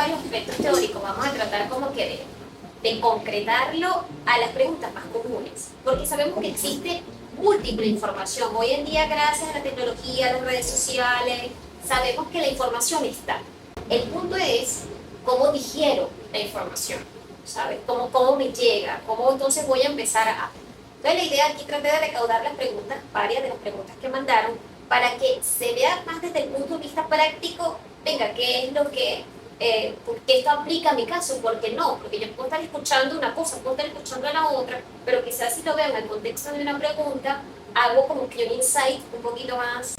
varios aspectos teóricos, vamos a tratar como que de concretarlo a las preguntas más comunes, porque sabemos que existe múltiple información. Hoy en día, gracias a la tecnología, a las redes sociales, sabemos que la información está. El punto es cómo digiero la información, ¿sabes? Cómo me llega, cómo entonces voy a empezar a... Entonces la idea aquí traté de recaudar las preguntas, varias de las preguntas que mandaron, para que se vea más desde el punto de vista práctico, venga, qué es lo que, por qué esto aplica a mi caso, por qué no, porque yo puedo estar escuchando una cosa, puedo estar escuchando a la otra, pero quizás si lo veo en el contexto de una pregunta, hago como que un insight un poquito más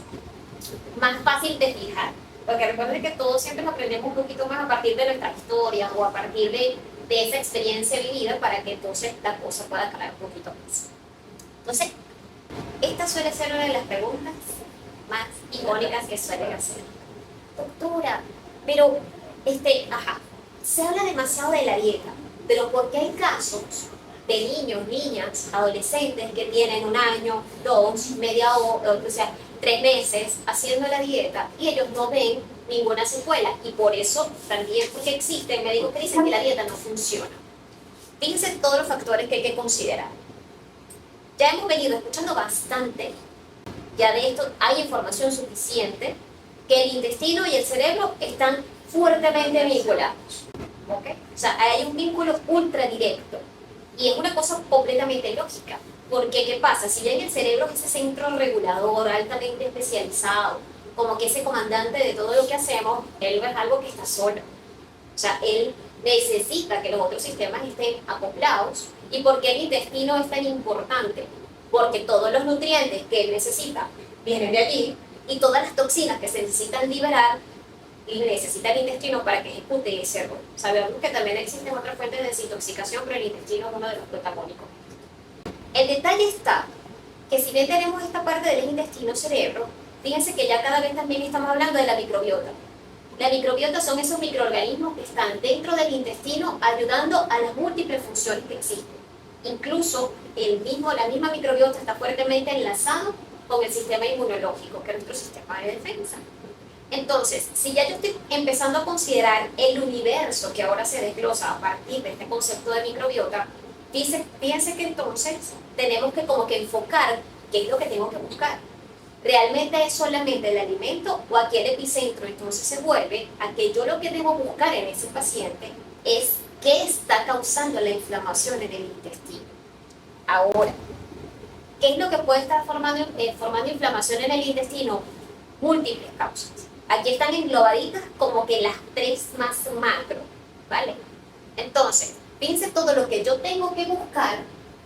fácil de fijar, porque recuerden que todos siempre aprendemos un poquito más a partir de nuestra historia o a partir de esa experiencia vivida para que entonces la cosa pueda calar un poquito más. Entonces, esta suele ser una de las preguntas más icónicas que suelen hacer. Doctora, pero, se habla demasiado de la dieta, pero ¿por qué hay casos de niños, niñas, adolescentes que tienen 1 año, 2, media hora, o sea, 3 meses haciendo la dieta y ellos no ven ninguna secuela? Y por eso también, porque existen médicos que dicen que la dieta no funciona. Fíjense todos los factores que hay que considerar. Ya hemos venido escuchando bastante, ya de esto hay información suficiente, que el intestino y el cerebro están fuertemente vinculados. ¿Okay? O sea, hay un vínculo ultra directo. Y es una cosa completamente lógica. Porque, ¿qué pasa? Si bien el cerebro es ese centro regulador altamente especializado, como que ese comandante de todo lo que hacemos, él no es algo que está solo. O sea, él necesita que los otros sistemas estén acoplados. ¿Y por qué el intestino es tan importante? Porque todos los nutrientes que él necesita vienen de allí y todas las toxinas que se necesitan liberar necesita el intestino para que ejecute ese rol. Sabemos que también existen otras fuentes de desintoxicación, pero el intestino es uno de los protagónicos. El detalle está que si bien tenemos esta parte del intestino-cerebro, fíjense que ya cada vez también estamos hablando de la microbiota. La microbiota son esos microorganismos que están dentro del intestino ayudando a las múltiples funciones que existen. Incluso la misma microbiota está fuertemente enlazado con el sistema inmunológico, que es nuestro sistema de defensa. Entonces, si ya yo estoy empezando a considerar el universo que ahora se desglosa a partir de este concepto de microbiota, fíjense que entonces tenemos que como que enfocar qué es lo que tengo que buscar. ¿Realmente es solamente el alimento o aquí el epicentro entonces se vuelve a que yo lo que debo buscar en ese paciente es qué está causando la inflamación en el intestino? Ahora, ¿qué es lo que puede estar formando inflamación en el intestino? Múltiples causas. Aquí están englobaditas como que las 3 más macro, ¿vale? Entonces, fíjense todo lo que yo tengo que buscar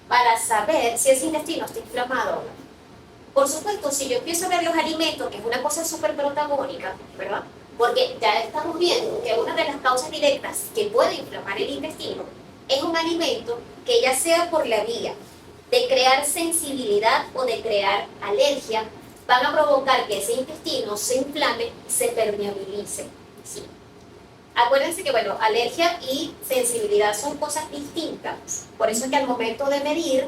para saber si ese intestino está inflamado o no. Por supuesto, si yo empiezo a ver los alimentos, que es una cosa súper protagónica, ¿verdad? Porque ya estamos viendo que una de las causas directas que puede inflamar el intestino es un alimento que ya sea por la vía de crear sensibilidad o de crear alergia, van a provocar que ese intestino se inflame y se permeabilice. ¿Sí? Acuérdense que, bueno, alergia y sensibilidad son cosas distintas. Por eso es que al momento de medir,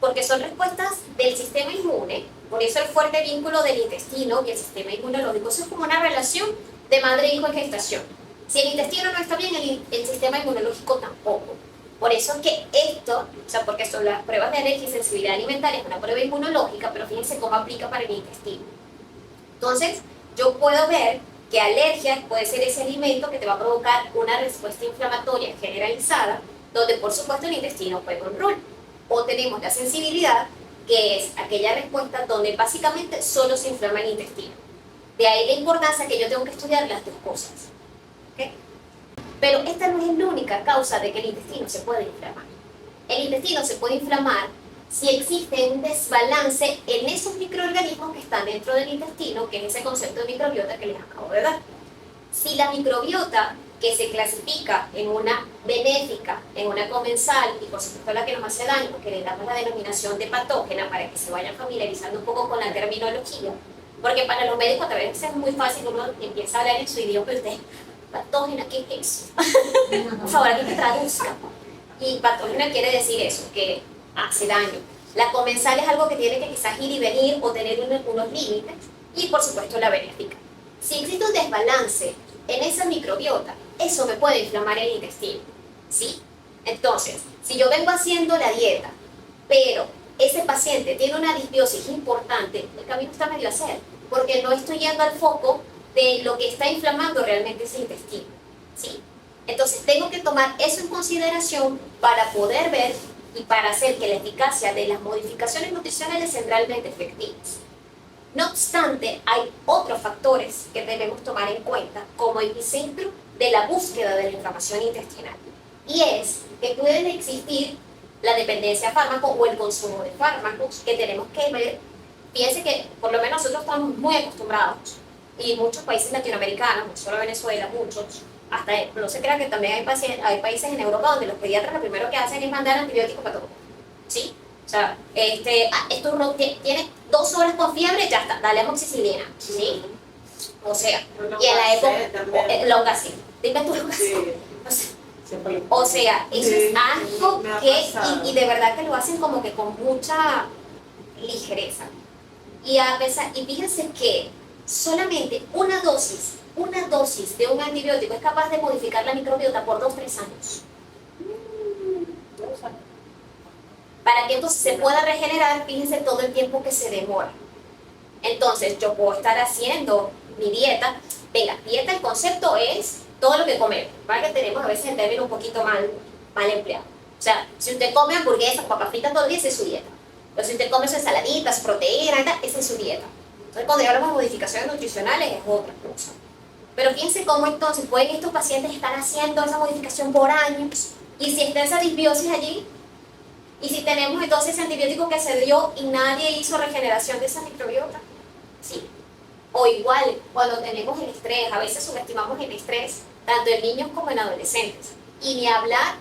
porque son respuestas del sistema inmune, por eso el fuerte vínculo del intestino y el sistema inmunológico, eso es como una relación de madre-hijo en gestación. Si el intestino no está bien, el sistema inmunológico tampoco. Por eso es que esto, o sea, porque son las pruebas de alergia y sensibilidad alimentaria, es una prueba inmunológica, pero fíjense cómo aplica para el intestino. Entonces, yo puedo ver que alergia puede ser ese alimento que te va a provocar una respuesta inflamatoria generalizada, donde por supuesto el intestino juega un rol. O tenemos la sensibilidad, que es aquella respuesta donde básicamente solo se inflama el intestino. De ahí la importancia que yo tengo que estudiar las dos cosas. ¿Okay? Pero esta no es la única causa de que el intestino se pueda inflamar. El intestino se puede inflamar si existe un desbalance en esos microorganismos que están dentro del intestino, que es ese concepto de microbiota que les acabo de dar. Si la microbiota, que se clasifica en una benéfica, en una comensal, y por supuesto la que nos hace daño, que le damos la denominación de patógena para que se vayan familiarizando un poco con la terminología, porque para los médicos a veces es muy fácil, uno empieza a hablar en su idioma, pero usted, patógena, ¿qué es eso? Por favor, aquí te traduzca. Y patógena quiere decir eso, que hace daño. La comensal es algo que tiene que quizás ir y venir o tener unos límites, y por supuesto la benéfica. Si existe un desbalance en esa microbiota, eso me puede inflamar el intestino, ¿sí? Entonces, si yo vengo haciendo la dieta, pero ese paciente tiene una disbiosis importante, el camino está medio a hacer, porque no estoy yendo al foco de lo que está inflamando realmente ese intestino, ¿sí? Entonces, tengo que tomar eso en consideración para poder ver y para hacer que la eficacia de las modificaciones nutricionales sean realmente efectivas. No obstante, hay otros factores que debemos tomar en cuenta como epicentro de la búsqueda de la inflamación intestinal. Y es que pueden existir la dependencia a fármacos o el consumo de fármacos que tenemos que ver. Fíjense que por lo menos nosotros estamos muy acostumbrados, y muchos países latinoamericanos, no solo Venezuela, muchos, hasta no se crean que también hay países en Europa donde los pediatras lo primero que hacen es mandar antibióticos para todo, ¿sí? O sea, esto no tiene 2 horas con fiebre, ya está, dale amoxicilina, ¿sí? O sea, y en la época, Longacil, dime tú Longacil. O sea, eso es algo que, y de verdad que lo hacen como que con mucha ligereza. Y a pesar, y fíjense que solamente una dosis de un antibiótico es capaz de modificar la microbiota por 2 o 3 años. Para que entonces se pueda regenerar, fíjense todo el tiempo que se demora. Entonces, yo puedo estar haciendo mi dieta. Venga, dieta, el concepto es todo lo que comemos, ¿vale? Que tenemos a veces el término un poquito mal empleado. O sea, si usted come hamburguesas, papas fritas todo el día, esa es su dieta. Pero si usted come sus ensaladitas, proteínas, esa es su dieta. Entonces, cuando hablamos de modificaciones nutricionales, es otra cosa. Pero fíjense cómo entonces pueden estos pacientes estar haciendo esa modificación por años, y si está esa disbiosis allí, y si tenemos entonces ese antibiótico que se dio y nadie hizo regeneración de esa microbiota, ¿sí? O igual, cuando tenemos el estrés, a veces subestimamos el estrés, tanto en niños como en adolescentes. Y ni hablar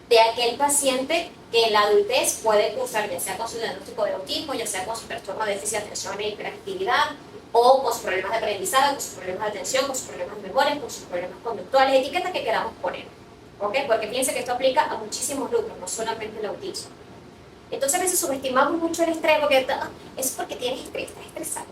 de aquel paciente que en la adultez puede cursar, ya sea con su diagnóstico de autismo, ya sea con su trastorno de déficit de atención e hiperactividad, o con sus problemas de aprendizaje, con sus problemas de atención, con sus problemas de memoria, con sus problemas conductuales, etiquetas que queramos poner. ¿Ok? Porque fíjense que esto aplica a muchísimos grupos, no solamente el autismo. Entonces a veces subestimamos mucho el estrés, porque es porque tienes estrés, estás estresado.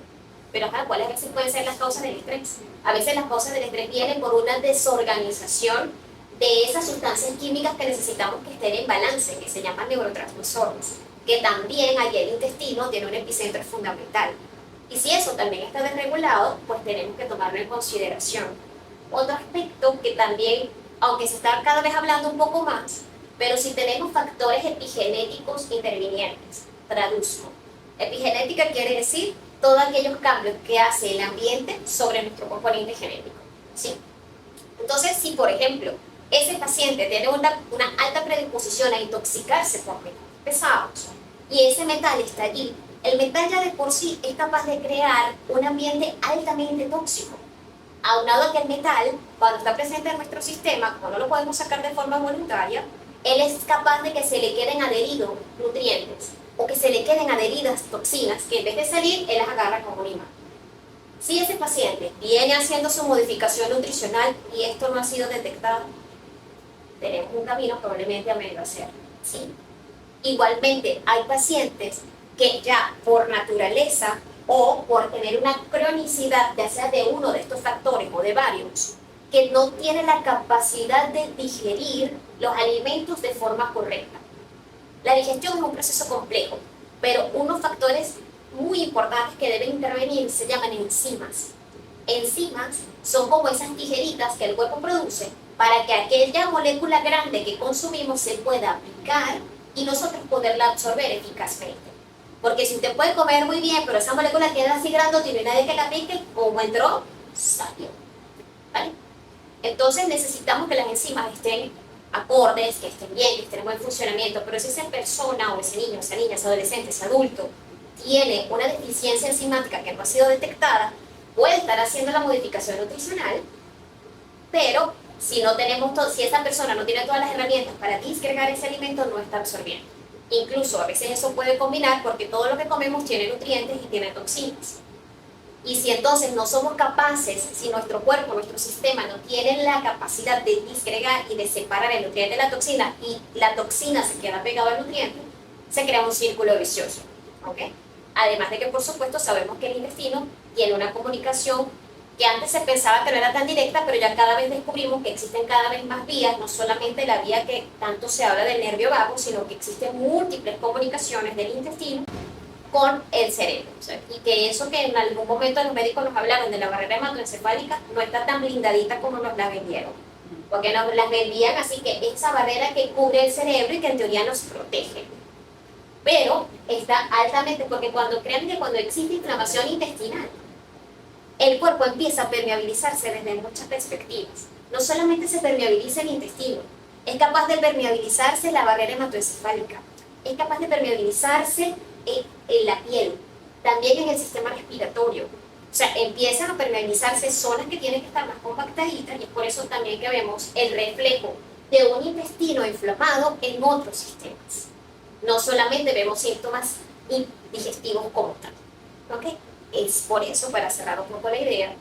Pero ¿cuáles a veces pueden ser las causas del estrés? A veces las causas del estrés vienen por una desorganización de esas sustancias químicas que necesitamos que estén en balance, que se llaman neurotransmisores, que también allí el intestino tiene un epicentro fundamental. Y si eso también está desregulado, pues tenemos que tomarlo en consideración. Otro aspecto que también, aunque se está cada vez hablando un poco más, pero si tenemos factores epigenéticos intervinientes, traduzco. Epigenética quiere decir todos aquellos cambios que hace el ambiente sobre nuestro componente genético, ¿sí? Entonces, si por ejemplo, ese paciente tiene una alta predisposición a intoxicarse por metales pesados y ese metal está allí, el metal ya de por sí es capaz de crear un ambiente altamente tóxico. Aunado a que el metal, cuando está presente en nuestro sistema, como no lo podemos sacar de forma voluntaria, él es capaz de que se le queden adheridos nutrientes o que se le queden adheridas toxinas que en vez de salir, él las agarra como un imán. Si ese paciente viene haciendo su modificación nutricional y esto no ha sido detectado, tenemos un camino probablemente a medio hacer, ¿sí? Igualmente, hay pacientes que ya por naturaleza o por tener una cronicidad, ya sea de uno de estos factores o de varios, que no tiene la capacidad de digerir los alimentos de forma correcta. La digestión es un proceso complejo, pero unos factores muy importantes que deben intervenir se llaman enzimas. Enzimas son como esas tijeritas que el cuerpo produce para que aquella molécula grande que consumimos se pueda aplicar y nosotros poderla absorber eficazmente. Porque si usted puede comer muy bien, pero esa molécula queda así grandota y no hay nadie que la aplique, como entró, salió. ¿Vale? Entonces necesitamos que las enzimas estén acordes, que estén bien, que estén en buen funcionamiento, pero si esa persona o ese niño, esa niña, ese adolescente, ese adulto tiene una deficiencia enzimática que no ha sido detectada, puede estar haciendo la modificación nutricional, pero si esa persona no tiene todas las herramientas para disgregar ese alimento, no está absorbiendo. Incluso a veces eso puede combinar porque todo lo que comemos tiene nutrientes y tiene toxinas. Y si entonces no somos capaces, si nuestro cuerpo, nuestro sistema no tiene la capacidad de disgregar y de separar el nutriente de la toxina y la toxina se queda pegada al nutriente, se crea un círculo vicioso. ¿Okay? Además de que, por supuesto, sabemos que el intestino tiene una comunicación que antes se pensaba que no era tan directa, pero ya cada vez descubrimos que existen cada vez más vías, no solamente la vía que tanto se habla del nervio vago, sino que existen múltiples comunicaciones del intestino con el cerebro. O sea, y que eso que en algún momento los médicos nos hablaron de la barrera hematoencefálica no está tan blindadita como nos la vendieron. Porque nos las vendían así que esa barrera que cubre el cerebro y que en teoría nos protege. Pero está altamente, porque crean que cuando existe inflamación intestinal, el cuerpo empieza a permeabilizarse desde muchas perspectivas. No solamente se permeabiliza el intestino, es capaz de permeabilizarse la barrera hematoencefálica, es capaz de permeabilizarse en la piel, también en el sistema respiratorio. O sea, empiezan a permeabilizarse zonas que tienen que estar más compactaditas y es por eso también que vemos el reflejo de un intestino inflamado en otros sistemas. No solamente vemos síntomas digestivos como tal. ¿Ok? Es por eso, para cerrar un poco la idea,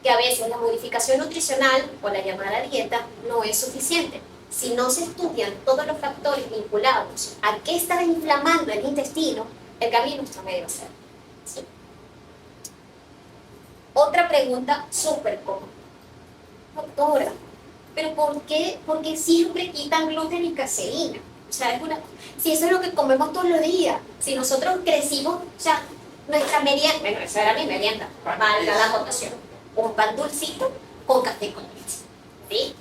que a veces la modificación nutricional o la llamada dieta no es suficiente. Si no se estudian todos los factores vinculados a qué está inflamando el intestino, el camino está medio cerrado. ¿Sí? Otra pregunta súper común. Doctora, ¿pero por qué siempre quitan gluten y caseína? O sea, si eso es lo que comemos todos los días, si nosotros crecimos, o sea, nuestra merienda, bueno, esa era mi merienda, valga la acotación, un pan dulcito con café con leche, ¿sí?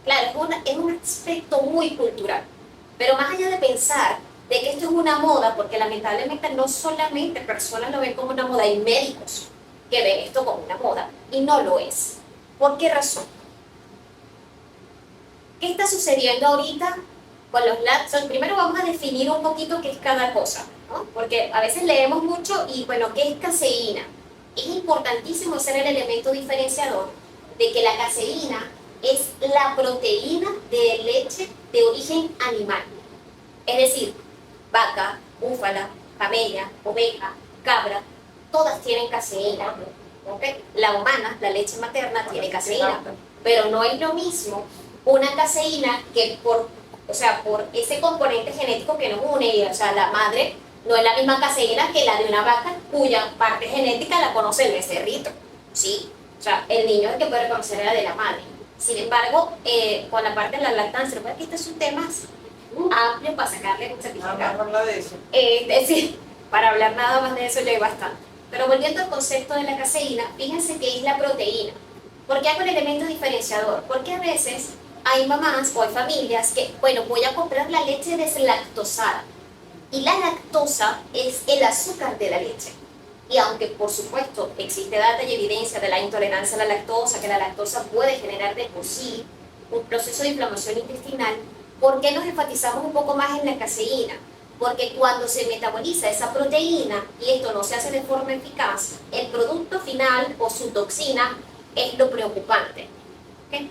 Claro, es un aspecto muy cultural, pero más allá de pensar de que esto es una moda, porque lamentablemente no solamente personas lo ven como una moda, hay médicos que ven esto como una moda, y no lo es. ¿Por qué razón? ¿Qué está sucediendo ahorita con los lácteos? Primero vamos a definir un poquito qué es cada cosa, ¿no? Porque a veces leemos mucho y, bueno, ¿qué es caseína? Es importantísimo ser el elemento diferenciador de que la caseína es la proteína de leche de origen animal. Es decir, vaca, búfala, camella, oveja, cabra, todas tienen caseína. ¿Okay? La humana, la leche materna, tiene caseína, pero no es lo mismo una caseína que por ese componente genético que nos une, o sea, la madre no es la misma caseína que la de una vaca cuya parte genética la conoce el becerrito, ¿sí? O sea, el niño es el que puede reconocer la de la madre. Sin embargo, con la parte de la lactancia, que este es un tema amplio para sacarle un certificado. Vamos a hablar de eso. Sí, para hablar nada más de eso ya hay bastante. Pero volviendo al concepto de la caseína, fíjense que es la proteína. ¿Por qué hago el elemento diferenciador? Porque a veces hay mamás o hay familias que, bueno, voy a comprar la leche deslactosada. Y la lactosa es el azúcar de la leche. Y aunque, por supuesto, existe data y evidencia de la intolerancia a la lactosa, que la lactosa puede generar de por sí un proceso de inflamación intestinal, ¿por qué nos enfatizamos un poco más en la caseína? Porque cuando se metaboliza esa proteína, y esto no se hace de forma eficaz, el producto final o su toxina es lo preocupante. ¿Okay?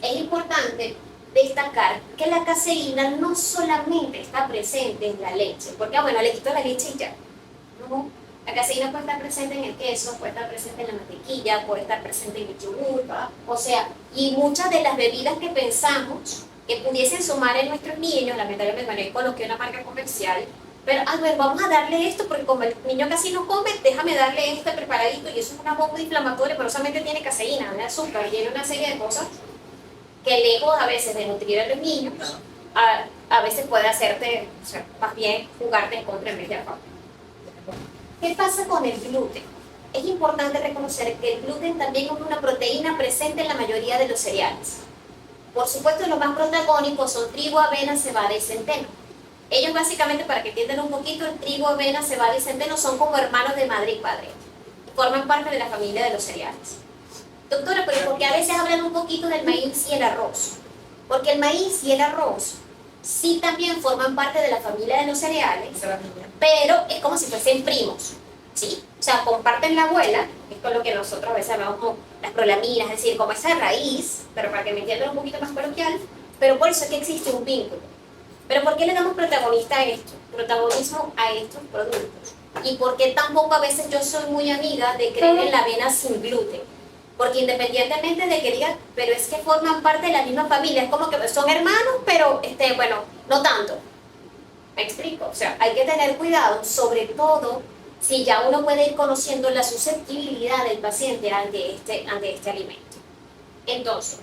Es importante destacar que la caseína no solamente está presente en la leche, porque, bueno, le quito la leche y ya. No, la caseína puede estar presente en el queso, puede estar presente en la mantequilla, puede estar presente en el yogur, o sea, y muchas de las bebidas que pensamos que pudiesen sumar en nuestros niños, lamentablemente, bueno, yo coloqué una marca comercial, pero a ver, vamos a darle esto, porque como el niño casi no come, déjame darle este preparadito, y eso es una bomba inflamatoria, pero solamente tiene caseína, tiene azúcar, tiene una serie de cosas que lejos a veces de nutrir a los niños, a veces puede hacerte, o sea, más bien jugarte en contra en vez de a favor. ¿Qué pasa con el gluten? Es importante reconocer que el gluten también es una proteína presente en la mayoría de los cereales. Por supuesto, los más protagónicos son trigo, avena, cebada y centeno. Ellos básicamente, para que entiendan un poquito, el trigo, avena, cebada y centeno son como hermanos de madre y padre. Forman parte de la familia de los cereales. Doctora, pero ¿por qué a veces hablan un poquito del maíz y el arroz? Porque el maíz y el arroz sí también forman parte de la familia de los cereales, pero es como si fuesen primos, ¿sí? O sea, comparten la abuela, que es con lo que nosotros a veces hablamos como las prolaminas, es decir, como esa raíz, pero para que me entiendan un poquito más coloquial, pero por eso es que existe un vínculo. Pero ¿por qué le damos protagonismo a estos productos? ¿Y por qué tampoco a veces yo soy muy amiga de creer en la avena sin gluten? Porque independientemente de que digan, pero es que forman parte de la misma familia, es como que son hermanos, pero bueno, no tanto. ¿Me explico? O sea, hay que tener cuidado, sobre todo si ya uno puede ir conociendo la susceptibilidad del paciente ante este alimento. Entonces,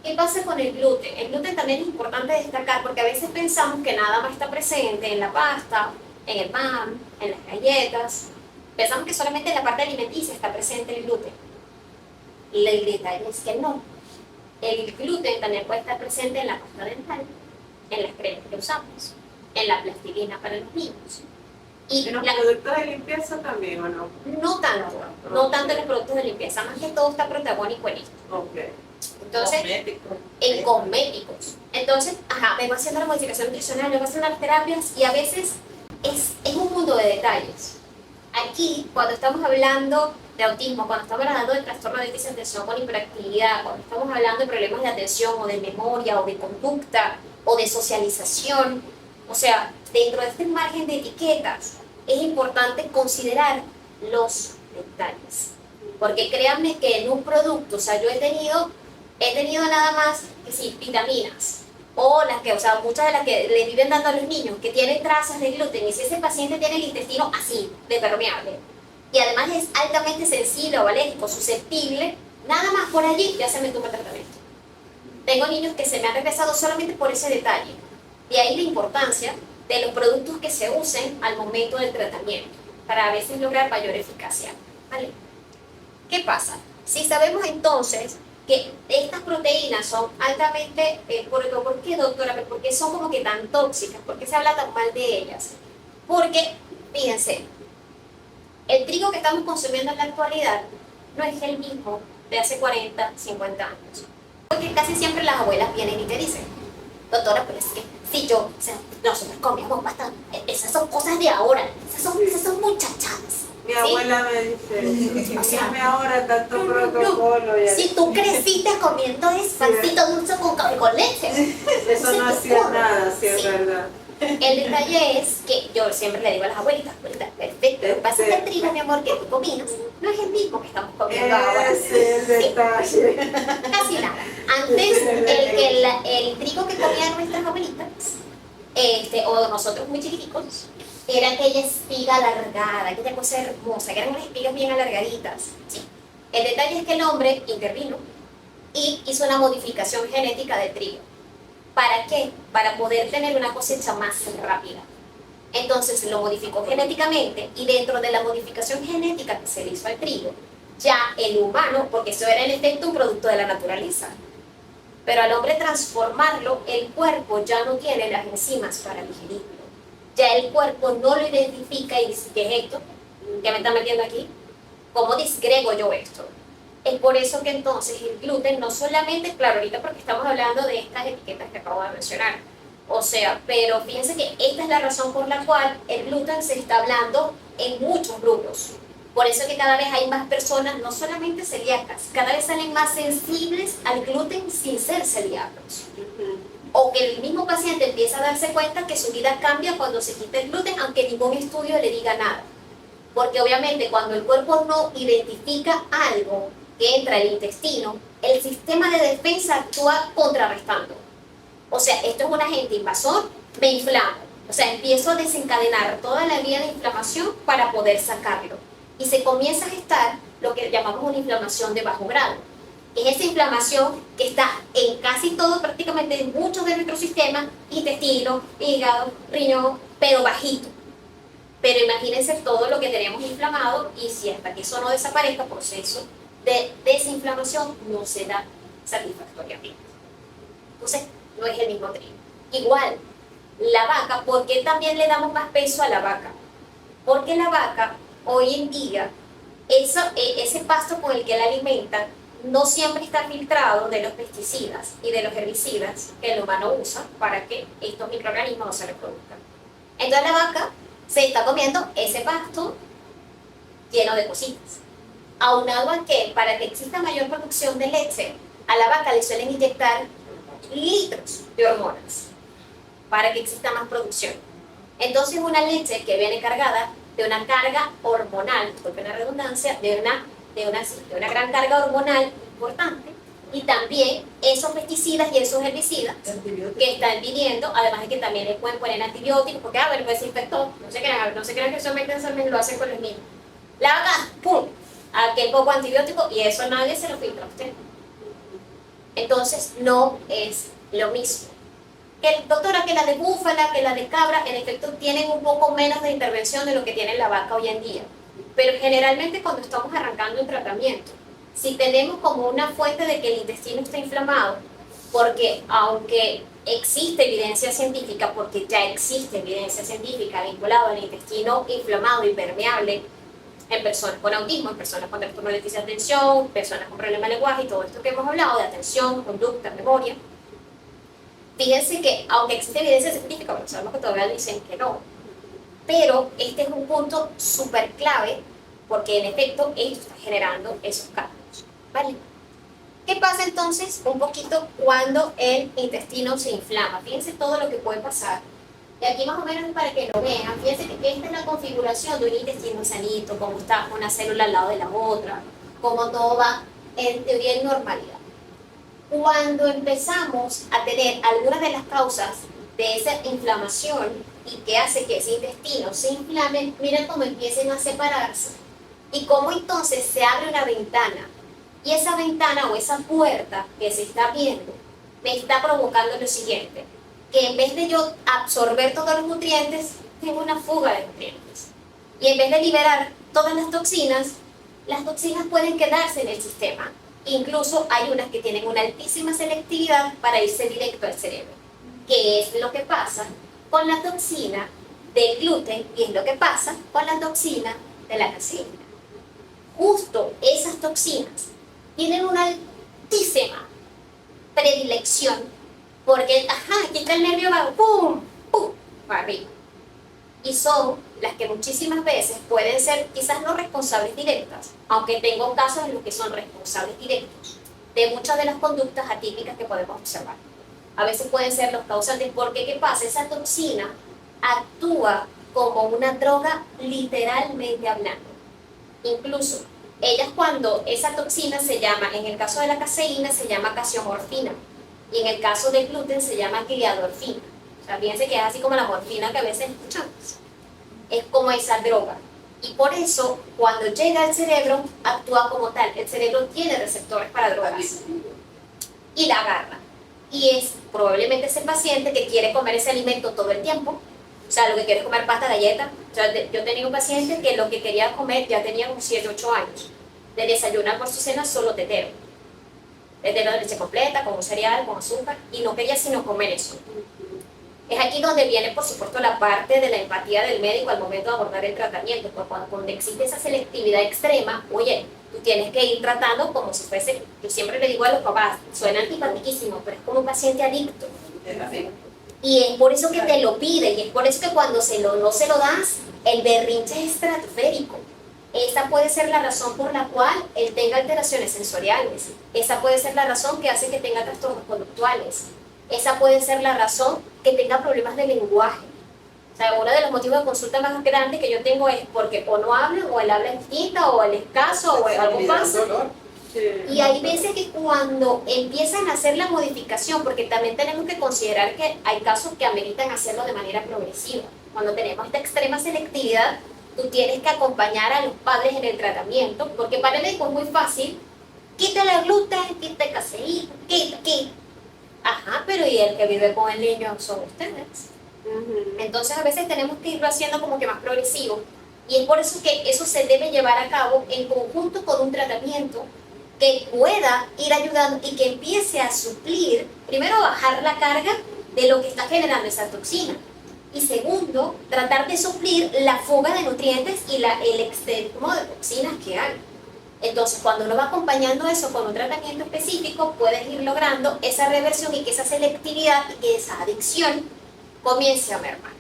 ¿qué pasa con el gluten? El gluten también es importante destacar porque a veces pensamos que nada más está presente en la pasta, en el pan, en las galletas. Pensamos que solamente en la parte alimenticia está presente el gluten. Y el detalle es que no. El gluten también puede estar presente en la pasta dental, en las cremas que usamos, en la plastilina para los niños. ¿Y en los productos de limpieza también o no? No tanto, no tanto en los productos de limpieza, más que todo está protagónico en esto. Okay. Entonces, en cosméticos. Entonces, vengo haciendo la modificación nutricional, vengo haciendo las terapias y a veces es un mundo de detalles. Aquí, cuando estamos hablando de autismo, cuando estamos hablando de trastorno de déficit de atención con hiperactividad, cuando estamos hablando de problemas de atención o de memoria o de conducta o de socialización, o sea, dentro de este margen de etiquetas, es importante considerar los detalles. Porque créanme que en un producto, o sea, yo he tenido nada más que sí, vitaminas, o las que, o sea, muchas de las que le viven dando a los niños, que tienen trazas de gluten, y si ese paciente tiene el intestino así, de permeable, y además es altamente sensible o alérgico, susceptible, nada más por allí ya se me toma tratamiento. Tengo niños que se me han regresado solamente por ese detalle. De ahí la importancia de los productos que se usen al momento del tratamiento, para a veces lograr mayor eficacia. ¿Vale? ¿Qué pasa? Si sabemos entonces que estas proteínas son altamente, ¿por qué, doctora? ¿Por qué son como que tan tóxicas? ¿Por qué se habla tan mal de ellas? Porque, fíjense, el trigo que estamos consumiendo en la actualidad no es el mismo de hace 40, 50 años. Porque casi siempre las abuelas vienen y te dicen, doctora, pero es que si yo, o sea, nosotros comíamos bastante, esas son cosas de ahora, esas son muchachadas. Mi abuela me dice, o sea, ahora tanto protocolo. Si tú creciste comiendo pancito dulce con café con leche. Eso no hacía nada, sí, es verdad. El detalle es que yo siempre le digo a las abuelitas, perfecto, lo que pasa es que el trigo, mi amor, que tú comías, no es el mismo que estamos comiendo ahora. Ese es el detalle. Casi nada. Antes, el trigo que comían nuestras abuelitas, o nosotros muy chiquiticos, era aquella espiga alargada, aquella cosa hermosa, que eran unas espigas bien alargaditas. ¿Sí? El detalle es que el hombre intervino y hizo una modificación genética del trigo. ¿Para qué? Para poder tener una cosecha más rápida. Entonces lo modificó genéticamente y dentro de la modificación genética que se le hizo al trigo, ya el humano, porque eso era en efecto un producto de la naturaleza, pero al hombre transformarlo, el cuerpo ya no tiene las enzimas para digerirlo. Ya el cuerpo no lo identifica y dice, ¿qué es esto? ¿Qué me está metiendo aquí? ¿Cómo disgrego yo esto? Es por eso que entonces el gluten no solamente, claro, ahorita porque estamos hablando de estas etiquetas que acabo de mencionar, o sea, pero fíjense que esta es la razón por la cual el gluten se está hablando en muchos grupos. Por eso que cada vez hay más personas, no solamente celíacas, cada vez salen más sensibles al gluten sin ser celíacos. O que el mismo paciente empieza a darse cuenta que su vida cambia cuando se quita el gluten, aunque ningún estudio le diga nada. Porque obviamente cuando el cuerpo no identifica algo que entra al intestino, el sistema de defensa actúa contrarrestando. O sea, esto es un agente invasor, me inflamo. O sea, empiezo a desencadenar toda la vía de inflamación para poder sacarlo. Y se comienza a gestar lo que llamamos una inflamación de bajo grado. Es esa inflamación que está en casi todo, prácticamente en muchos de nuestros sistemas, intestino, hígado, riñón, pero bajito. Pero imagínense todo lo que tenemos inflamado y si hasta que eso no desaparezca, proceso de desinflamación no se da satisfactoriamente. Entonces, no es el mismo trigo. Igual, la vaca, ¿por qué también le damos más peso a la vaca? Porque la vaca, hoy en día, ese pasto con el que la alimentan, no siempre está filtrado de los pesticidas y de los herbicidas que el humano usa para que estos microorganismos no se reproduzcan. Entonces la vaca se está comiendo ese pasto lleno de cositas. Aunado a que, para que exista mayor producción de leche, a la vaca le suelen inyectar litros de hormonas para que exista más producción. Entonces una leche que viene cargada de una carga hormonal, disculpen la redundancia, de una gran carga hormonal importante, Y también esos pesticidas y esos herbicidas que están viniendo, además de que también les pueden poner antibióticos, porque, bueno, pues desinfectó, no se crean que solamente lo hacen con los niños. La vaca, ¡pum!, aquel poco antibiótico y eso nadie se lo filtra a usted. Entonces, no es lo mismo. Doctora, que la de búfala, que la de cabra, en efecto tienen un poco menos de intervención de lo que tiene la vaca hoy en día. Pero generalmente cuando estamos arrancando un tratamiento, si tenemos como una fuente de que el intestino está inflamado, porque aunque existe evidencia científica, porque ya existe evidencia científica vinculada al intestino inflamado y permeable en personas con autismo, en personas con trastorno de déficit de atención, personas con problemas de lenguaje y todo esto que hemos hablado de atención, conducta, memoria, fíjense que aunque existe evidencia científica, bueno, sabemos que todavía dicen que no, pero este es un punto súper clave porque en efecto esto está generando esos cambios, ¿vale? ¿Qué pasa entonces un poquito cuando el intestino se inflama? Fíjense todo lo que puede pasar. Y aquí más o menos para que lo vean, fíjense que esta es la configuración de un intestino sanito, cómo está una célula al lado de la otra, cómo todo va en teoría en normalidad. Cuando empezamos a tener algunas de las causas de esa inflamación y que hace que ese intestino se inflame, miren cómo empiecen a separarse y cómo entonces se abre una ventana y esa ventana o esa puerta que se está viendo me está provocando lo siguiente, que en vez de yo absorber todos los nutrientes, tengo una fuga de nutrientes y en vez de liberar todas las toxinas pueden quedarse en el sistema. Incluso hay unas que tienen una altísima selectividad para irse directo al cerebro, que es lo que pasa con la toxina del gluten y es lo que pasa con la toxina de la caseína. Justo esas toxinas tienen una altísima predilección porque, aquí está el nervio vago, ¡pum!, ¡pum!, para arriba. Y son las que muchísimas veces pueden ser quizás no responsables directas, aunque tengo casos en los que son responsables directos de muchas de las conductas atípicas que podemos observar. A veces pueden ser los causantes porque, ¿qué pasa? Esa toxina actúa como una droga literalmente hablando. Incluso, ellas cuando esa toxina se llama, en el caso de la caseína se llama casiomorfina y en el caso del gluten se llama gliadorfina. O sea, fíjense que es así como la morfina que a veces escuchamos. Es como esa droga. Y por eso, cuando llega al cerebro, actúa como tal. El cerebro tiene receptores para drogas. Y la agarra. Y es probablemente ese paciente que quiere comer ese alimento todo el tiempo. O sea, lo que quiere es comer pasta, galleta. O sea, yo tenía un paciente que lo que quería comer ya tenía como 7, 8 años. De desayunar por su cena solo tetero. Tetero de leche completa, con un cereal, con azúcar. Y no quería sino comer eso. Es aquí donde viene, por supuesto, la parte de la empatía del médico al momento de abordar el tratamiento, porque cuando existe esa selectividad extrema, oye, tú tienes que ir tratando como si fuese, yo siempre le digo a los papás, suena antipatiquísimo, pero es como un paciente adicto. Y es por eso que te lo pide, y es por eso que cuando no se lo das, el berrinche es estratosférico. Esa puede ser la razón por la cual él tenga alteraciones sensoriales. Esa puede ser la razón que hace que tenga trastornos conductuales. Esa puede ser la razón que tenga problemas de lenguaje. O sea, uno de los motivos de consulta más grandes que yo tengo es porque o no habla, o el habla es distinta, o el escaso, o algo pasa. Y hay veces que cuando empiezan a hacer la modificación, porque también tenemos que considerar que hay casos que ameritan hacerlo de manera progresiva. Cuando tenemos esta extrema selectividad, tú tienes que acompañar a los padres en el tratamiento, porque para el médico es muy fácil, quítale el gluten, quítale caseína, quítale. Ajá, pero ¿y el que vive con el niño son ustedes? Entonces a veces tenemos que irlo haciendo como que más progresivo y es por eso que eso se debe llevar a cabo en conjunto con un tratamiento que pueda ir ayudando y que empiece a suplir, primero bajar la carga de lo que está generando esa toxina y segundo, tratar de suplir la fuga de nutrientes y el extremo de toxinas que hay. Entonces, cuando uno va acompañando eso con un tratamiento específico, puedes ir logrando esa reversión y que esa selectividad y que esa adicción comience a mermar.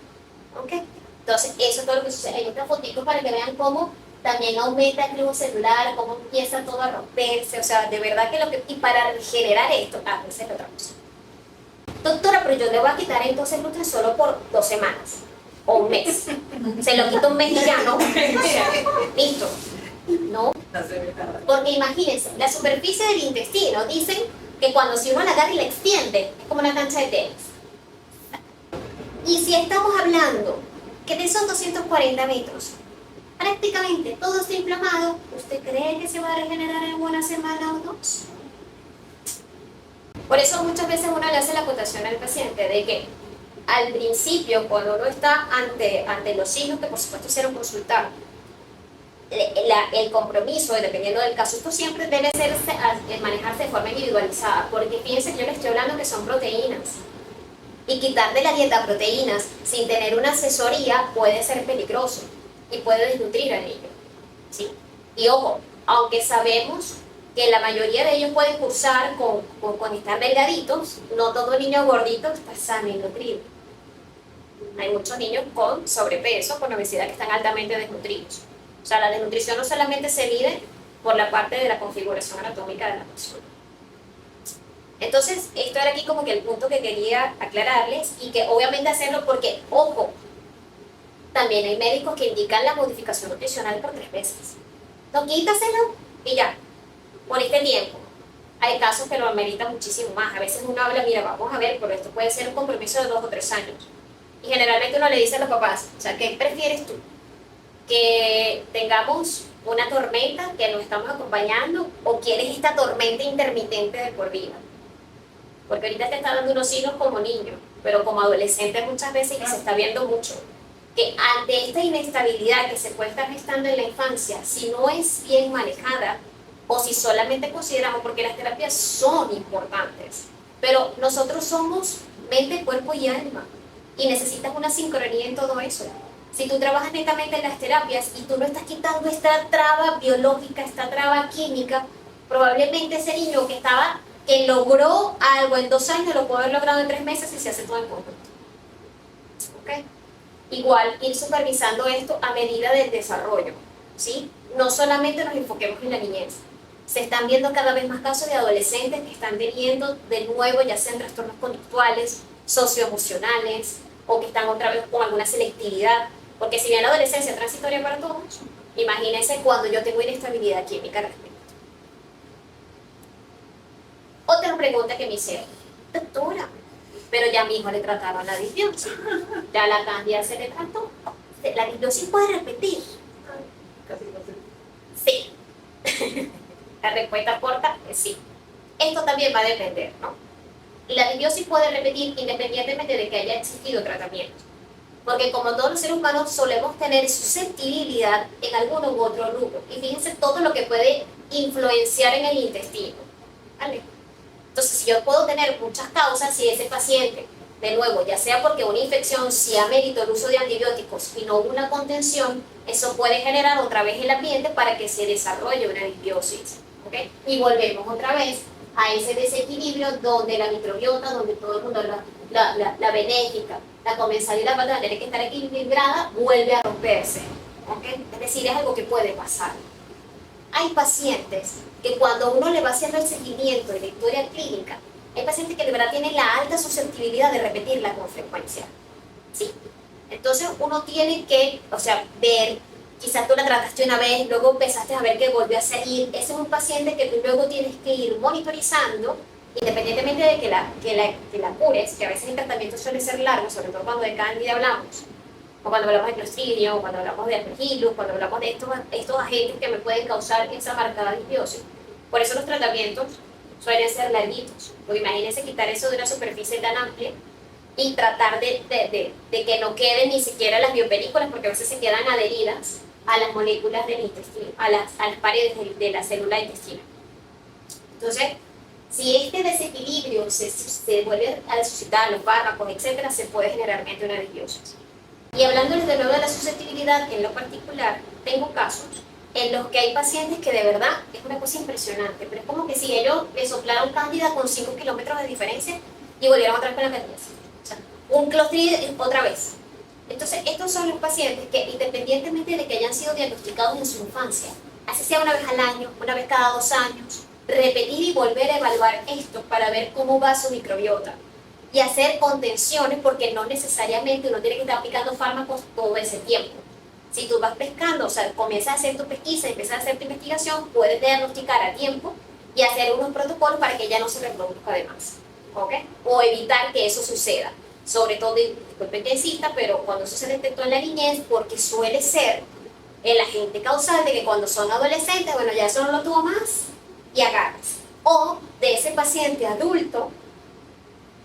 ¿Ok? Entonces, eso es todo lo que sucede. Hay otras fotitos para que vean cómo también aumenta el flujo celular, cómo empieza todo a romperse. O sea, de verdad que y para generar esto, esa es otra cosa. Doctora, pero yo le voy a quitar entonces el gluten solo por 2 semanas o un mes. Se lo quito un mes y ya, ¿no? Listo. No, porque imagínense, la superficie del intestino, dicen que cuando si uno la agarra y la extiende, es como una cancha de tenis. Y si estamos hablando que de esos 240 metros, prácticamente todo está inflamado, ¿usted cree que se va a regenerar en una semana o dos? Por eso muchas veces uno le hace la acotación al paciente de que al principio, cuando uno está ante los signos que por supuesto hicieron consultar, el compromiso, dependiendo del caso, esto siempre debe manejarse de forma individualizada, porque fíjense que yo les estoy hablando que son proteínas. Y quitar de la dieta proteínas sin tener una asesoría puede ser peligroso y puede desnutrir al niño, ¿sí? Y ojo, aunque sabemos que la mayoría de ellos pueden cursar con estar delgaditos, no todo niño gordito está sano y nutrido. Hay muchos niños con sobrepeso, con obesidad, que están altamente desnutridos. O sea, la desnutrición no solamente se mide por la parte de la configuración anatómica de la persona. Entonces, esto era aquí como que el punto que quería aclararles, y que obviamente hacerlo porque, ojo, también hay médicos que indican la modificación nutricional por 3 veces. No, quítaselo y ya, por este tiempo. Hay casos que lo ameritan muchísimo más. A veces uno habla, mira, vamos a ver, pero esto puede ser un compromiso de 2 o 3 años. Y generalmente uno le dice a los papás, o sea, ¿qué prefieres tú? ¿Que tengamos una tormenta que nos estamos acompañando, o quieres esta tormenta intermitente de por vida? Porque ahorita te está dando unos signos como niño, pero como adolescente muchas veces, que se está viendo mucho, que ante esta inestabilidad que se puede estar gestando en la infancia, si no es bien manejada, o si solamente consideramos, porque las terapias son importantes, pero nosotros somos mente, cuerpo y alma, y necesitas una sincronía en todo eso. Si tú trabajas netamente en las terapias y tú no estás quitando esta traba biológica, esta traba química, probablemente ese niño que logró algo en 2 años lo puede haber logrado en 3 meses si se hace todo en conjunto. ¿Okay? Igual ir supervisando esto a medida del desarrollo, ¿sí? No solamente nos enfoquemos en la niñez. Se están viendo cada vez más casos de adolescentes que están teniendo de nuevo, ya sean trastornos conductuales, socioemocionales, o que están otra vez con alguna selectividad. Porque si bien la adolescencia es transitoria para todos, imagínense cuando yo tengo inestabilidad química respecto. Otra pregunta que me hicieron, doctora, pero ya a mi hijo le trataron la disbiosis, ya la cándida se le trató, ¿la disbiosis puede repetir? Sí. La respuesta corta es sí. Esto también va a depender, ¿no? La disbiosis puede repetir independientemente de que haya existido tratamiento. Porque como todos los seres humanos solemos tener susceptibilidad en alguno u otro rubro. Y fíjense todo lo que puede influenciar en el intestino, ¿vale? Entonces, si yo puedo tener muchas causas, si ese paciente, de nuevo, ya sea porque una infección, si ameritó el uso de antibióticos y no hubo una contención, eso puede generar otra vez el ambiente para que se desarrolle una disbiosis, ¿okay? Y volvemos otra vez a ese desequilibrio donde la microbiota, donde todo el mundo, la benéfica, la comensal y la patógena tiene que estar equilibrada, vuelve a romperse, ¿okay? Es decir, es algo que puede pasar. Hay pacientes que cuando uno le va haciendo el seguimiento de la historia clínica, hay pacientes que de verdad tienen la alta susceptibilidad de repetirla con frecuencia, ¿sí? Entonces uno tiene que, o sea, ver, quizás tú la trataste una vez, luego empezaste a ver que volvió a salir. Ese es un paciente que tú luego tienes que ir monitorizando, independientemente de que la cures, que a veces el tratamiento suele ser largo, sobre todo cuando de cándida hablamos, o cuando hablamos de Clostridium, o cuando hablamos de Aspergillus, cuando hablamos de estos agentes que me pueden causar esa marcada disbiosis. Por eso los tratamientos suelen ser larguitos, porque imagínense quitar eso de una superficie tan amplia y tratar de que no queden ni siquiera las biopelículas, porque a veces se quedan adheridas a las moléculas del intestino, a las paredes de la célula intestinal. Entonces, si este desequilibrio se vuelve a suscitar los fármacos, etcétera, se puede generar una disbiosis. Y hablándoles de nuevo de la susceptibilidad, en lo particular, tengo casos en los que hay pacientes que de verdad es una cosa impresionante, pero es como que si ellos le soplaron cándida con 5 kilómetros de diferencia y volvieron otra vez con la candidez. O sea, un Clostridium otra vez. Entonces, estos son los pacientes que, independientemente de que hayan sido diagnosticados en su infancia, así sea una vez al año, una vez cada 2 años, repetir y volver a evaluar esto para ver cómo va su microbiota y hacer contenciones, porque no necesariamente uno tiene que estar aplicando fármacos todo ese tiempo. Si tú vas pescando, o sea, comienzas a hacer tu pesquisa, empiezas a hacer tu investigación, puedes diagnosticar a tiempo y hacer unos protocolos para que ya no se reproduzca de más, ¿ok? O evitar que eso suceda. Sobre todo, y disculpen que insista, pero cuando eso se detectó en la niñez, porque suele ser el agente causal de que cuando son adolescentes, bueno, ya eso no lo tuvo más y agarras. O de ese paciente adulto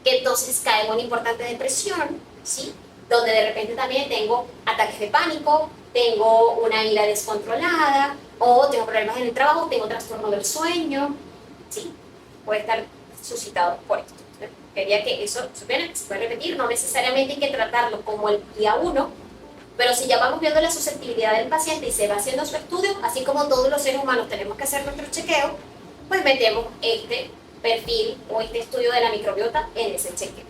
que entonces cae en una importante depresión, ¿sí? Donde de repente también tengo ataques de pánico, tengo una ira descontrolada, o tengo problemas en el trabajo, tengo trastorno del sueño, ¿sí? Puede estar suscitado por esto. Quería que eso supieran que se puede repetir, no necesariamente hay que tratarlo como el día 1, pero si ya vamos viendo la susceptibilidad del paciente y se va haciendo su estudio, así como todos los seres humanos tenemos que hacer nuestro chequeo, pues metemos este perfil o este estudio de la microbiota en ese chequeo.